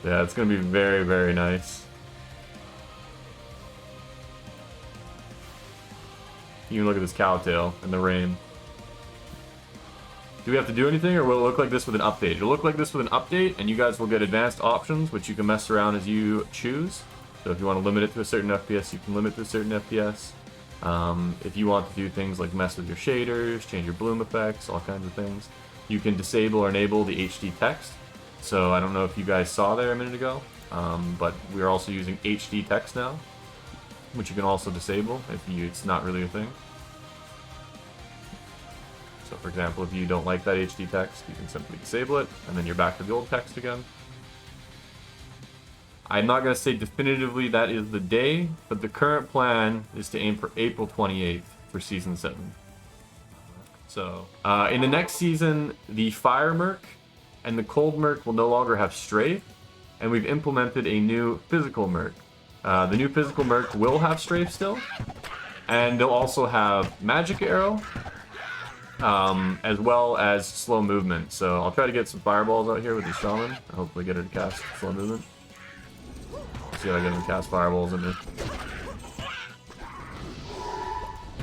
Yeah, it's gonna be very, very nice. You can look at this cowtail in the rain. Do we have to do anything, or will it look like this with an update? It'll look like this with an update, and you guys will get advanced options, which you can mess around as you choose. So if you want to limit it to a certain FPS, you can limit it to a certain FPS. If you want to do things like mess with your shaders, change your bloom effects, all kinds of things, you can disable or enable the HD text. So I don't know if you guys saw there a minute ago, but we're also using HD text now, which you can also disable if it's not really a thing. So for example, if you don't like that HD text, you can simply disable it, and then you're back to the old text again. I'm not going to say definitively that is the day, but the current plan is to aim for April 28th for Season 7. So, in the next season, the Fire Merc and the Cold Merc will no longer have Strafe, and we've implemented a new Physical Merc. The new Physical Merc will have Strafe still, and they'll also have Magic Arrow, as well as slow movement. So I'll try to get some fireballs out here with the Shaman, and hopefully get her to cast slow movement. See if I get him to cast fireballs in me.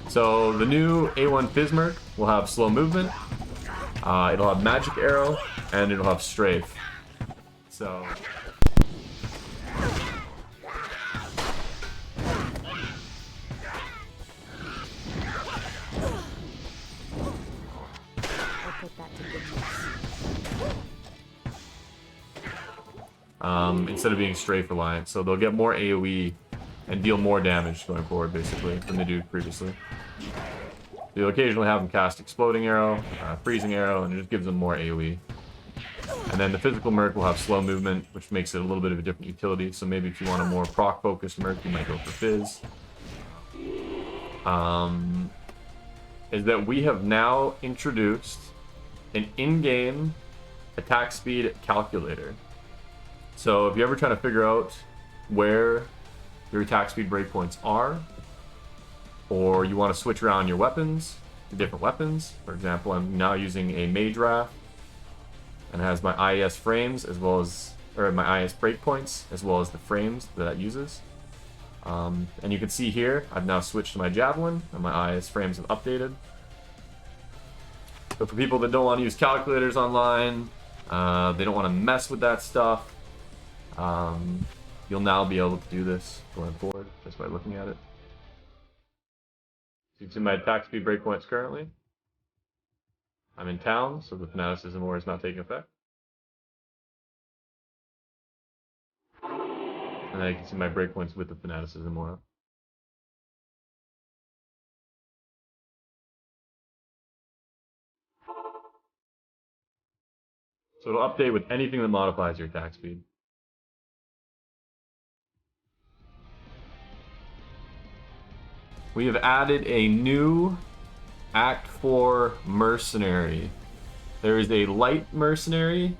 So the new A1 Phys Merc will have slow movement, it'll have Magic Arrow, and it'll have Strafe. So... instead of being strafe reliant, so they'll get more AoE and deal more damage going forward, basically, than they do previously. You'll occasionally have them cast Exploding Arrow, Freezing Arrow, and it just gives them more AoE. And then the Physical Merc will have slow movement, which makes it a little bit of a different utility, so maybe if you want a more proc-focused Merc, you might go for Fizz. Is that we have now introduced an in-game attack speed calculator. So if you're ever trying to figure out where your attack speed breakpoints are, or you want to switch around your weapons to different weapons, for example, I'm now using a Mage Wrath, and it has my IES frames as well as, or my IES breakpoints as well as the frames that it uses. And you can see here, I've now switched to my Javelin, and my IES frames have updated. But for people that don't want to use calculators online, they don't want to mess with that stuff, you'll now be able to do this going forward just by looking at it. So you can see my attack speed breakpoints currently. I'm in town, so the Fanaticism Aura is not taking effect. And then you can see my breakpoints with the Fanaticism Aura. So it'll update with anything that modifies your attack speed. We have added a new Act 4 Mercenary. There is a light mercenary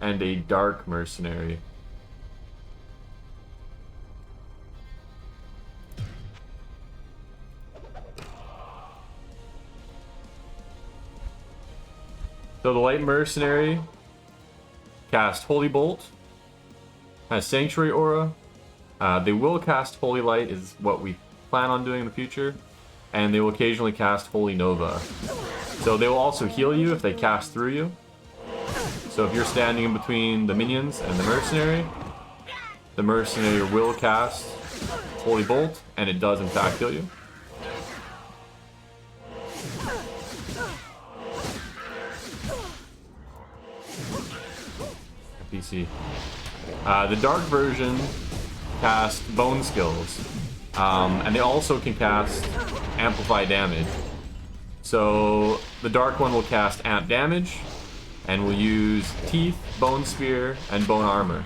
and a dark mercenary. So the light mercenary cast Holy Bolt, has Sanctuary Aura. They will cast Holy Light, is what we plan on doing in the future, and they will occasionally cast Holy Nova. So they will also heal you if they cast through you. So if you're standing in between the minions and the mercenary will cast Holy Bolt, and it does in fact heal you. PC. The dark version casts Bone Skills, and they also can cast Amplify Damage. So the dark one will cast Amp Damage, and will use Teeth, Bone Spear, and Bone Armor.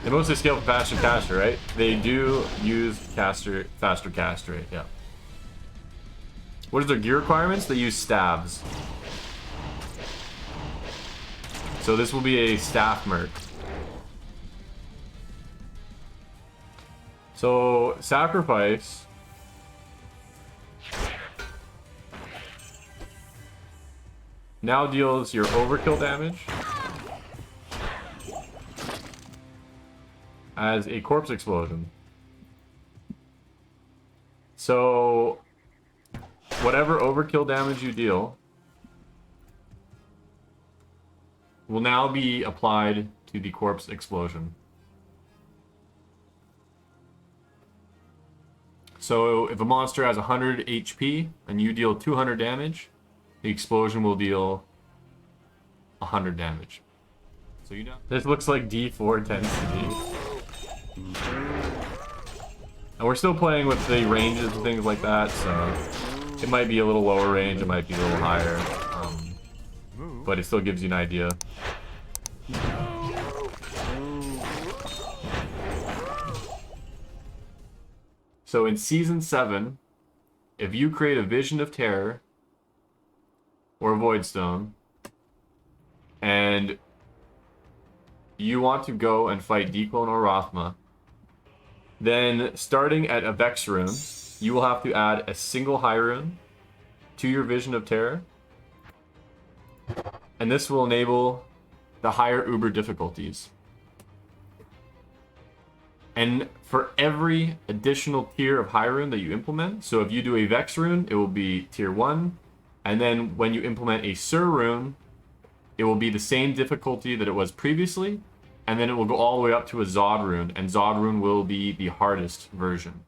They mostly scale for faster caster, right? They do use faster cast rate, yeah. What is their gear requirements? They use staves. So this will be a staff merc. So sacrifice. now deals your overkill damage as a corpse explosion. So whatever overkill damage you deal will now be applied to the corpse explosion. So if a monster has 100 HP and you deal 200 damage, the explosion will deal 100 damage. So you know. This looks like D4 intensity. And we're still playing with the ranges and things like that, so it might be a little lower range, it might be a little higher. But it still gives you an idea. So in Season 7, if you create a Vision of Terror or a Void Stone, and you want to go and fight Declone or Rothma, then starting at a Vex rune, you will have to add a single high rune to your Vision of Terror. And this will enable the higher Uber difficulties. And for every additional tier of high rune that you implement, so if you do a Vex rune, it will be tier 1. And then when you implement a Sur rune, it will be the same difficulty that it was previously. And then it will go all the way up to a Zod rune, and Zod rune will be the hardest version.